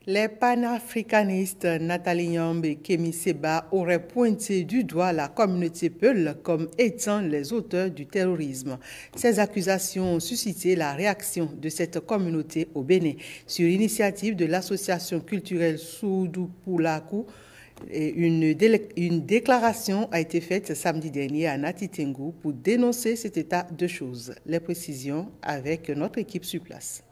Les panafricanistes Nathalie Nyambe et Kémy Séba auraient pointé du doigt la communauté Peul comme étant les auteurs du terrorisme. Ces accusations ont suscité la réaction de cette communauté au Bénin. Sur l'initiative de l'association culturelle Soudou Poulakou, une déclaration a été faite samedi dernier à Nati Tengou pour dénoncer cet état de choses. Les précisions avec notre équipe sur place.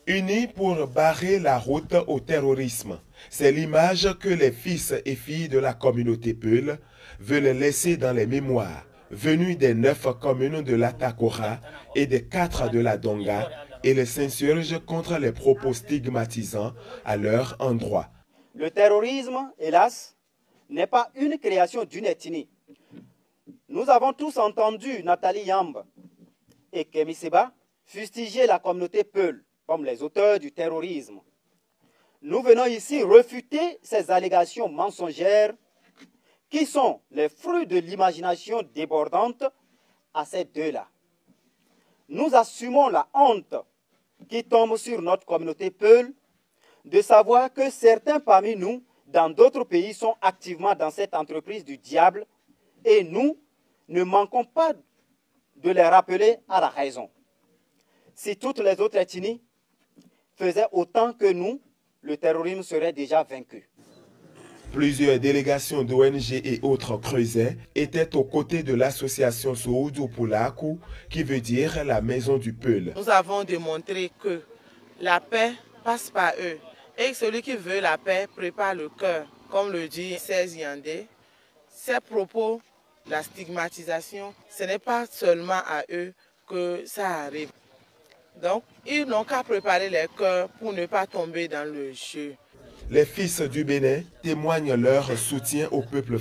Unis pour barrer la route au terrorisme, c'est l'image que les fils et filles de la communauté Peul veulent laisser dans les mémoires, venus des 9 communes de l'Atakora et des 4 de la Donga, et les s'insurgent contre les propos stigmatisants à leur endroit. Le terrorisme, hélas, n'est pas une création d'une ethnie. Nous avons tous entendu Nathalie Nyambe et Kémy Séba fustiger la communauté Peul comme les auteurs du terrorisme. Nous venons ici refuter ces allégations mensongères qui sont les fruits de l'imagination débordante à ces deux-là. Nous assumons la honte qui tombe sur notre communauté Peul de savoir que certains parmi nous, dans d'autres pays, sont activement dans cette entreprise du diable et nous ne manquons pas de les rappeler à la raison. Si toutes les autres ethnies faisaient autant que nous, le terrorisme serait déjà vaincu. Plusieurs délégations d'ONG et autres creuset étaient aux côtés de l'association Soudou Poulakou, qui veut dire la maison du Peul. Nous avons démontré que la paix passe par eux et que celui qui veut la paix prépare le cœur, comme le dit Sez Yandé. Ces propos, la stigmatisation, ce n'est pas seulement à eux que ça arrive. Donc, ils n'ont qu'à préparer les cœurs pour ne pas tomber dans le jeu. Les fils du Bénin témoignent leur soutien au peuple